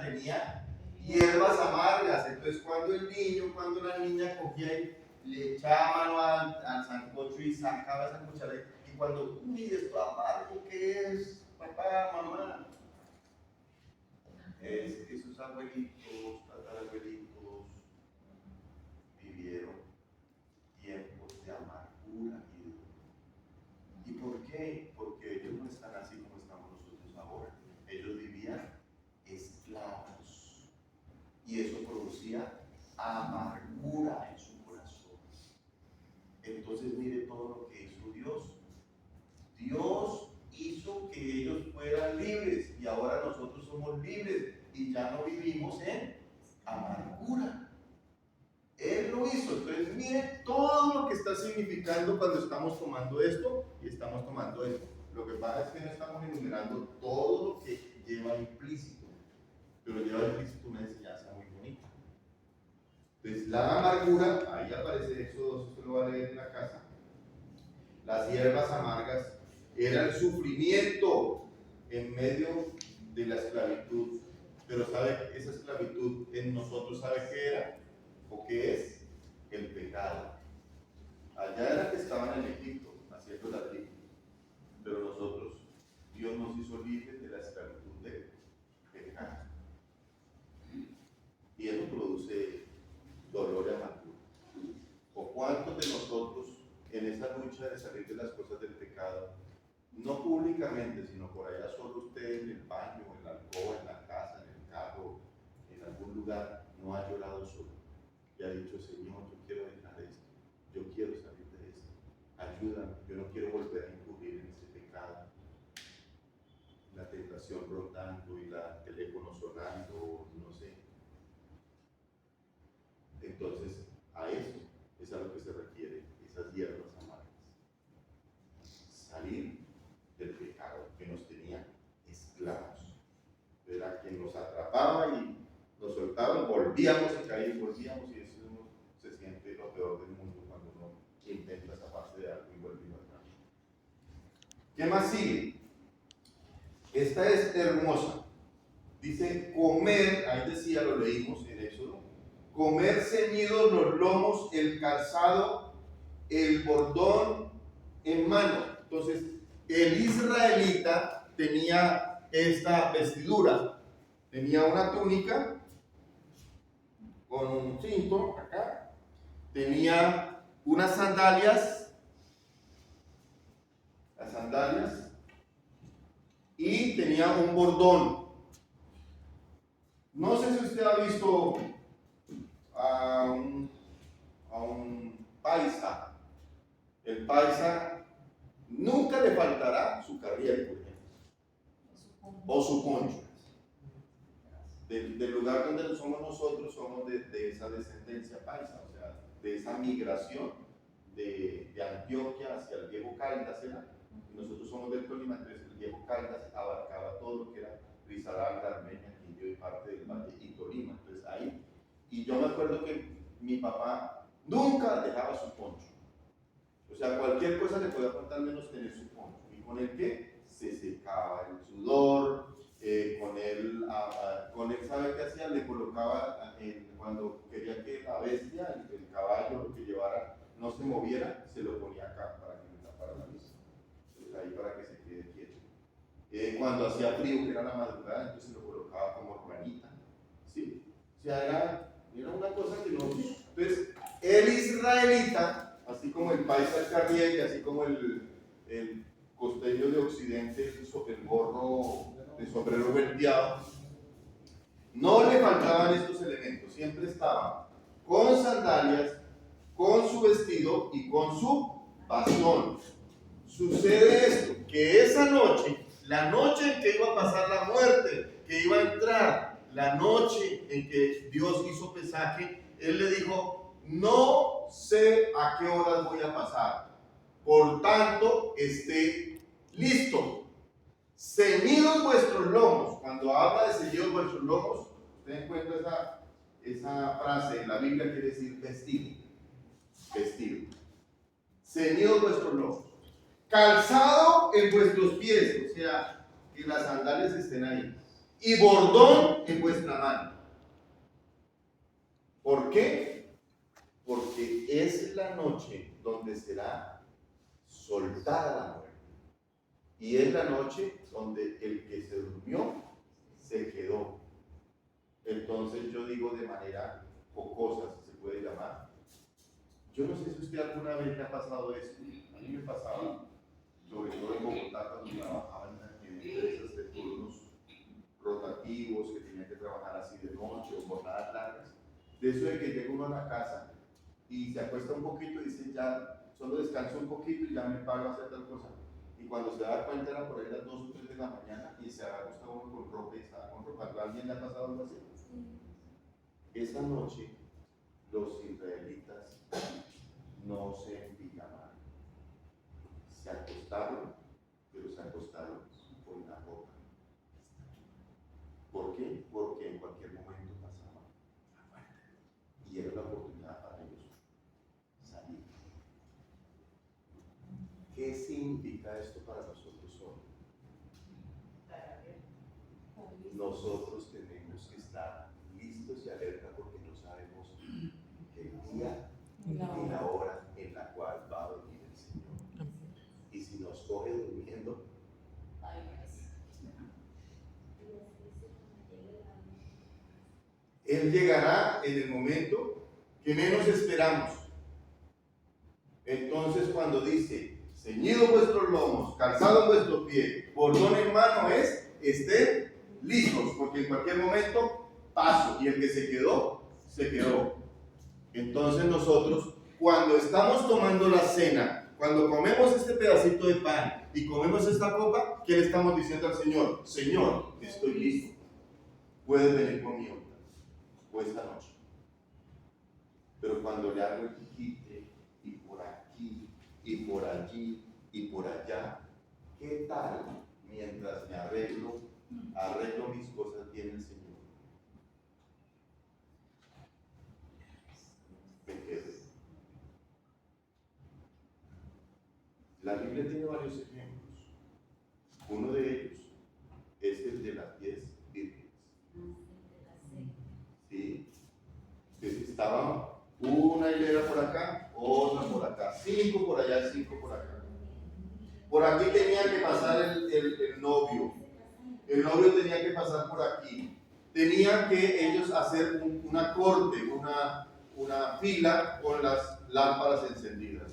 tenía hierbas amargas. Entonces cuando el niño, cuando la niña cogía y le echaba mano al sancocho y sacaba esa cuchara, y cuando, uy, esto amargo, ¿qué es? Papá, mamá. Esos abuelitos, tatarabuelitos, vivieron tiempos de amargura y de dolor. ¿Y por qué? Porque ellos no están así como estamos nosotros ahora. Ellos vivían esclavos y eso producía amargura en su corazón. Entonces mire todo lo que hizo Dios. Dios hizo que ellos fueran libres y ahora nosotros somos libres y ya no vivimos en amargura. Él lo hizo. Entonces mire todo lo que está significando cuando estamos tomando esto y estamos tomando esto. Lo que pasa es que no estamos enumerando todo lo que lleva implícito, pero lleva implícito una enseñanza muy bonita. Entonces la amargura, ahí aparece Éxodo, usted lo va a leer en la casa. Las hierbas amargas era el sufrimiento en medio de la esclavitud. Pero ¿sabe? Esa esclavitud en nosotros, ¿sabe qué era? ¿O qué es? El pecado. Allá era que estaban en Egipto, haciendo las salir de las cosas del pecado, no públicamente, sino por allá solo usted en el baño, en la alcoba, en la casa, en el carro, en algún lugar, no ha llorado solo y ha dicho: Señor, yo quiero dejar esto, yo quiero salir de esto, ayúdame, yo no quiero volver a incurrir en ese pecado, la tentación rondando y el teléfono sonando, no sé. Entonces, a eso es a lo que se refiere esas hierbas amargas. Salir del pecado que nos tenía esclavos. Era quien nos atrapaba y nos soltaba, volvíamos a caer, volvíamos, y eso se siente lo peor del mundo cuando uno intenta zafarse de algo y vuelve a atrás. ¿Qué más sigue? Esta es hermosa. Dice comer, ahí decía, lo leímos en Éxodo, comer ceñidos los lomos, el calzado, el bordón en mano. Entonces, el israelita tenía esta vestidura, tenía una túnica con un cinto acá, tenía unas sandalias, las sandalias, y tenía un bordón. No sé si usted ha visto a un paisa. El paisa nunca le faltará su carriel, por ejemplo, o su poncho. Del lugar donde somos nosotros, somos de esa descendencia paisa, o sea, de esa migración de Antioquia hacia el viejo Caldas, ¿verdad? Y nosotros somos del Tolima, entonces el viejo Caldas abarcaba todo lo que era Risaralda, Armenia, Quindío y parte del Valle y Tolima. Entonces ahí, y yo me acuerdo que mi papá nunca dejaba su poncho. O sea, cualquier cosa le podía faltar menos tener su poncho. ¿Y con el que? Se secaba el sudor, con él, ¿sabe qué hacía? Le colocaba, cuando quería que la bestia, el caballo, lo que llevara, no se moviera, se lo ponía acá para que le tapara la vista. Entonces ahí para que se quede quieto. Cuando hacía frío, que era la madrugada, entonces lo colocaba como hermanita. ¿Sí? O sea, era una cosa que no... Entonces, el israelita, así como el paisa del carriel, y así como el costeño de Occidente, el gorro de sombrero verteado, no le faltaban estos elementos, siempre estaba con sandalias, con su vestido y con su bastón. Sucede esto, que esa noche, la noche en que iba a pasar la muerte, que iba a entrar, la noche en que Dios hizo pesaje, Él le dijo: no sé a qué horas voy a pasar, por tanto, esté listo. Ceñidos vuestros lomos. Cuando habla de ceñidos vuestros lomos, usted encuentra esa frase en la Biblia, quiere decir vestido. Vestido. Ceñidos vuestros lomos. Calzado en vuestros pies, o sea, que las sandalias estén ahí. Y bordón en vuestra mano. ¿Por qué? Porque es la noche donde será soltada la muerte. Y es la noche donde el que se durmió se quedó. Entonces yo digo de manera jocosa, si se puede llamar. Yo no sé si usted alguna vez le ha pasado esto. A mí me pasaba, sobre todo en Bogotá, cuando trabajaba en empresas de turnos rotativos, que tenía que trabajar así de noche o jornadas largas. De eso de que llega uno a la casa y se acuesta un poquito y dice: ya, solo descanso un poquito y ya me paro a hacer tal cosa. Y cuando se da cuenta era por ahí las 2 o 3 de la mañana y se acuesta uno con ropa y estaba con ropa. ¿A alguien le ha pasado algo así? Esa noche los israelitas no se empijamaron. Se acostaron, pero se acostaron con la ropa. ¿Por qué? Porque en cualquier momento pasaba la muerte. Y era la oportunidad para ellos salir. ¿Qué significa esto para nosotros hoy? Nosotros tenemos que estar listos y alerta porque no sabemos el día y la hora en la cual va a venir el Señor. Y si nos coge durmiendo, Él llegará en el momento que menos esperamos. Entonces, cuando dice vuestros lomos, calzado en vuestro pie, bordón en mano es, estén listos, porque en cualquier momento paso, y el que se quedó, se quedó. Entonces nosotros, cuando estamos tomando la cena, cuando comemos este pedacito de pan y comemos esta copa, ¿qué le estamos diciendo al Señor? Señor, estoy listo, puedes venir conmigo, o esta noche. Pero cuando le hago el quite, y por aquí, y por allí, y por allá, ¿qué tal mientras me arreglo mis cosas bien el Señor? Me quedé. La Biblia tiene varios ejemplos. Uno de ellos es el de las 10 vírgenes. ¿Sí? Entonces estaban una hilera por acá, otra por acá, 5 por allá, 5 por acá. Por aquí tenía que pasar el novio. El novio tenía que pasar por aquí. Tenían que ellos hacer una corte, una fila con las lámparas encendidas.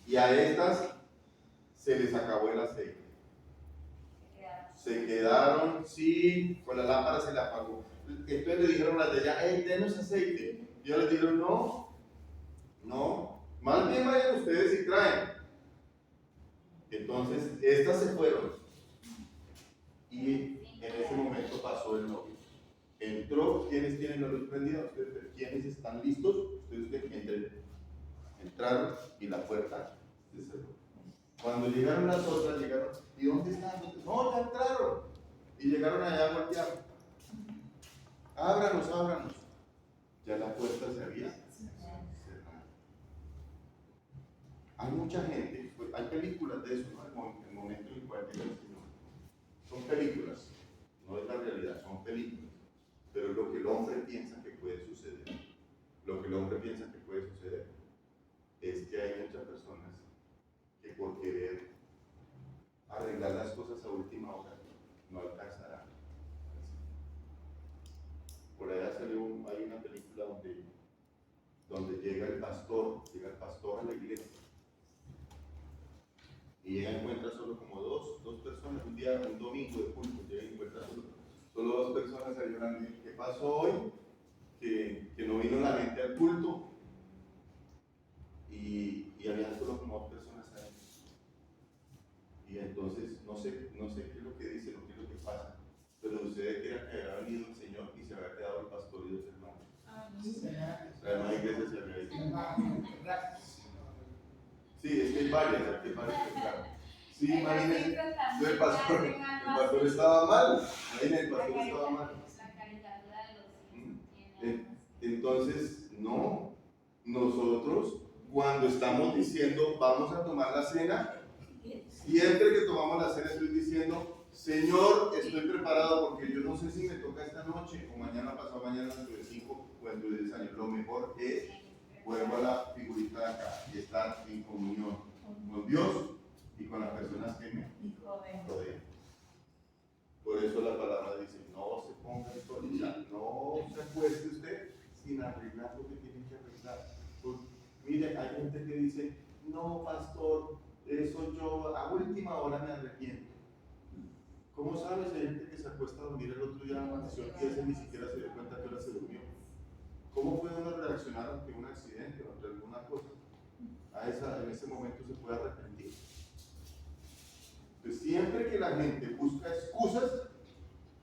Y a estas se les acabó el aceite. Se quedaron sin, con la lámpara se le apagó. Entonces le dijeron a las de allá, hey, denos aceite. Y ellos les dijeron, no, más bien vayan ustedes y traen. Entonces, estas se fueron. Y en ese momento pasó el novio. Entró, ¿quiénes tienen la luz prendida? Ustedes, ¿quiénes están listos? Ustedes entraron y la puerta se cerró. Cuando llegaron las otras, ¿y dónde están? No, ya entraron. Y llegaron allá a golpear. Ábranos. Ya la puerta se había cerrado. Hay mucha gente, hay películas de eso, ¿no? El momento en el cual llega el Señor. Son películas, no es la realidad, son películas. Pero lo que el hombre piensa que puede suceder, es que hay muchas personas que por querer arreglar las cosas a última hora no alcanzarán. Por allá hay una película donde llega el pastor a la iglesia y llega y encuentra solo como dos personas, un domingo de culto, llega y encuentra solo 2 personas ahí llorando. ¿Qué pasó hoy? Que no vino la gente al culto y había solo como 2 personas ahí. Y entonces, no sé qué es lo que dice, no qué es lo que pasa, pero sucede que era que había venido el Señor y se había quedado el pastor y los hermanos. La demás iglesia se había ido. Sí, es que hay varias, claro. Sí, imagínense, el pastor estaba mal. El pastor estaba mal. Entonces, no, nosotros cuando estamos diciendo vamos a tomar la cena, siempre que tomamos la cena estoy diciendo, Señor, estoy preparado porque yo no sé si me toca esta noche o mañana, pasado mañana, dentro de 5 o dentro de 10 años. Lo mejor es, vuelvo a la figurita de acá, y estar en comunión con Dios y con las personas que me rodean. Por eso la palabra dice, no se ponga en solitario, no se acueste usted sin arreglar lo que tiene que arreglar. Pues, mire, hay gente que dice, no, pastor, eso yo a última hora me arrepiento. ¿Cómo sabes? Hay gente que se acuesta a dormir el otro día en la mansión y ese ni siquiera se dio cuenta que ahora se durmió. ¿Cómo puede uno reaccionar ante un accidente o ante alguna cosa? En ese momento se puede arrepentir. Pues siempre que la gente busca excusas,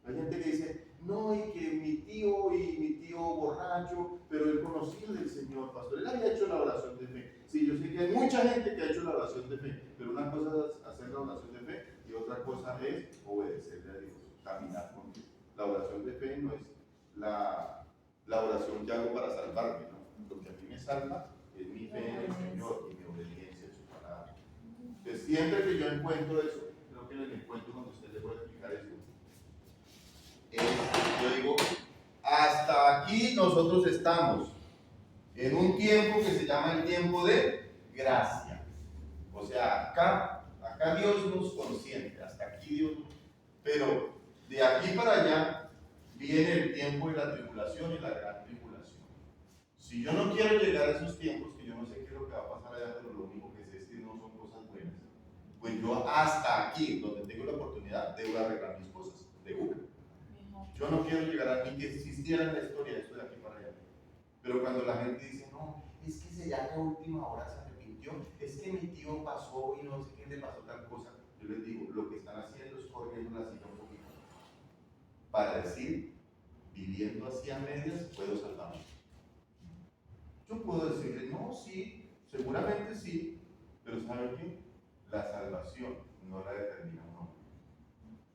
hay gente que dice, no, y que mi tío borracho, pero él conocía del Señor, pastor, él había hecho la oración de fe. Sí, yo sé que hay mucha gente que ha hecho la oración de fe, pero una cosa es hacer la oración de fe y otra cosa es obedecerle a Dios, caminar con Dios. La oración de fe no es la oración que hago para salvarme, ¿no? Lo que a mí me salva es mi fe en el Señor y mi obediencia a su palabra. Entonces, siempre que yo encuentro eso, creo que en el encuentro cuando usted le puede explicar eso, yo digo, hasta aquí nosotros estamos en un tiempo que se llama el tiempo de gracia. O sea, acá Dios nos consiente, hasta aquí Dios, pero de aquí para allá viene el tiempo de la tribulación y la gran tribulación. Si yo no quiero llegar a esos tiempos, que yo no sé qué es lo que va a pasar allá, pero lo único que sé es que no son cosas buenas. pues yo hasta aquí, donde tengo la oportunidad, debo arreglar mis cosas de una. Yo no quiero llegar a ni que existiera en la historia esto de aquí para allá. Pero cuando la gente dice, no, es que ya que a última hora se arrepintió, es que mi tío pasó y no sé qué le pasó tal cosa, yo les digo, lo que están haciendo es corriendo la silla un poquito. Para decir, viviendo así a medias, puedo salvarme. Yo puedo decirle, no, sí, seguramente sí, pero ¿sabe qué? La salvación no la determina uno.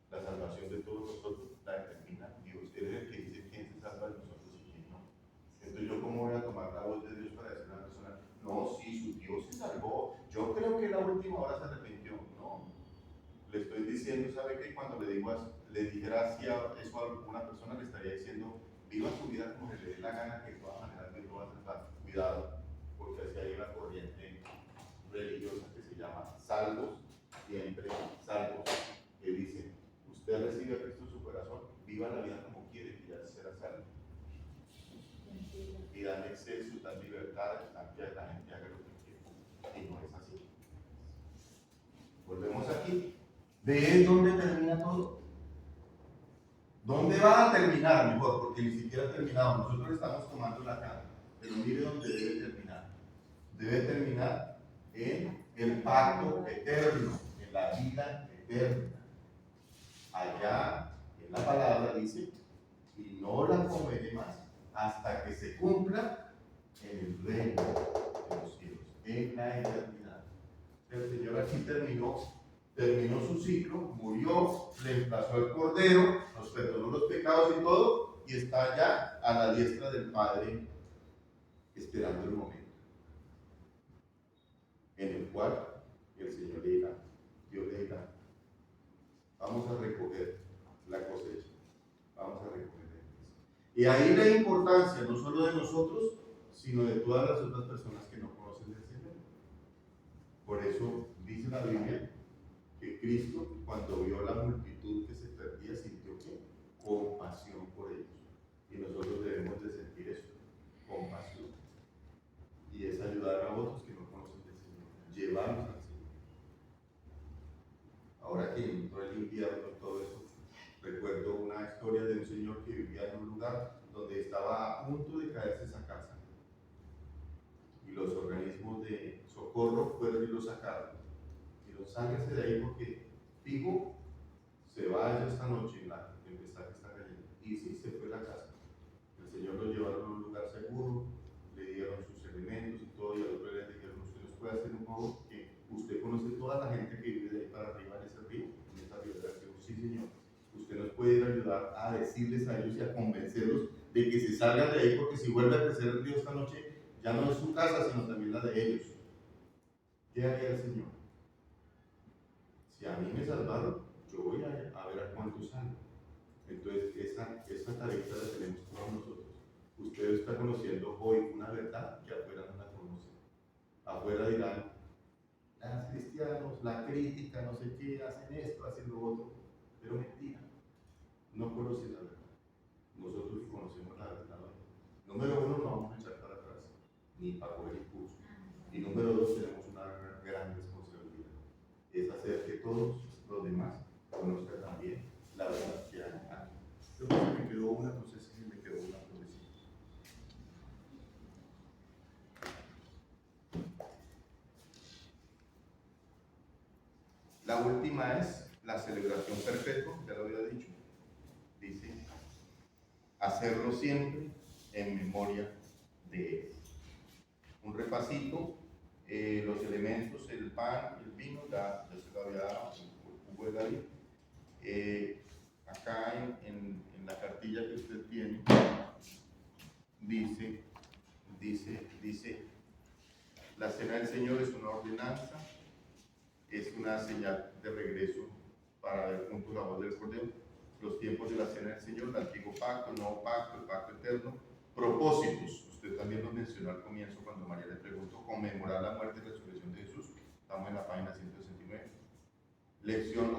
La salvación de todos nosotros la determina Dios. Él es el que dice quién se salva de nosotros y quién no. Entonces, ¿yo cómo voy a tomar la voz de Dios para decirle a una persona, no, sí, su Dios se salvó, yo creo que la última hora se arrepintió? No. Le estoy diciendo, ¿sabe qué? Cuando le dijera así eso a alguna persona, le estaría diciendo, viva su vida como le dé la gana, que de todas maneras Dios lo va a salvar. Cuidado, porque así hay una corriente religiosa que se llama salvos, siempre salvos, que dice, usted recibe a Cristo en su corazón, viva la vida como quiere y ya será salvo. Y dan exceso, dan libertad, dan que la gente haga lo que quiera. Y no es así. Volvemos aquí. ¿Ves dónde termina todo? ¿Dónde va a terminar mejor? Porque ni siquiera ha terminado. Nosotros estamos tomando la cara. Pero mire dónde debe terminar. Debe terminar en el pacto eterno, en la vida eterna. Allá en la palabra dice, y no la comeré más hasta que se cumpla en el reino de los cielos, en la eternidad. El Señor aquí terminó su ciclo, murió, reemplazó al Cordero, nos perdonó los pecados y todo, y está allá a la diestra del Padre, esperando el momento en el cual el Señor le dirá, Dios le dirá, vamos a recoger la cosecha, vamos a recoger el. Y ahí la importancia no solo de nosotros, sino de todas las otras personas que no conocen del Señor. Por eso dice la Biblia que Cristo, cuando vio la multitud que se perdía, sintió ¿qué? Compasión por ellos. Y nosotros debemos de sentir eso, compasión. Y es ayudar a otros que no conocen del Señor, llevarlos al Señor. Ahora que entró el invierno y todo eso, recuerdo una historia de un señor que vivía en un lugar donde estaba a punto de caerse esa casa. Y los organismos de socorro fueron y lo sacaron. Y lo sáquese de ahí porque fijo se vaya esta noche en la tempestad que está cayendo. Y sí se fue a la casa. El Señor lo llevaron a un lugar seguro, le dieron sus elementos y todo, y al otro día le dijeron, usted nos puede hacer un favor, que usted conoce toda la gente que vive de ahí para arriba en ese río, en esta ribera. Sí, señor. Usted nos puede ir a ayudar a decirles a ellos y a convencerlos de que se salgan de ahí, porque si vuelve a crecer el río esta noche, ya no es su casa, sino también la de ellos. ¿Qué haría el Señor? Si a mí me salvaron, yo voy a ver a cuántos salvo. Entonces, esa tarea la tenemos todos nosotros. Usted está conociendo hoy una verdad que afuera no la conocen. Afuera dirán, los cristianos, la crítica, no sé qué, hacen esto, hacen lo otro. Pero mentira, no conocen la verdad. Nosotros conocemos la verdad hoy. Número uno, no vamos a echar para atrás, ni para coger impulso. Y número dos, tenemos una gran responsabilidad. Es hacer que todos los demás conozcan también la verdad que hay aquí. Yo creo que me quedó una, no sé si me quedó una profecía. La última es la celebración perpetua, ya lo había dicho. Dice, hacerlo siempre en memoria de Él. Un repasito, los elementos, el pan, el vino, ya se lo había dado, el jugo de la vida. Acá en la cartilla que usted tiene, dice, la cena del Señor es una ordenanza, es una señal de regreso para ver junto la voz del Cordero. Los tiempos de la cena del Señor, el antiguo pacto, el nuevo pacto, el pacto eterno. Propósitos, usted también lo mencionó al comienzo cuando María le preguntó, conmemorar la muerte y resurrección de Jesús. Estamos en la página 169. Lección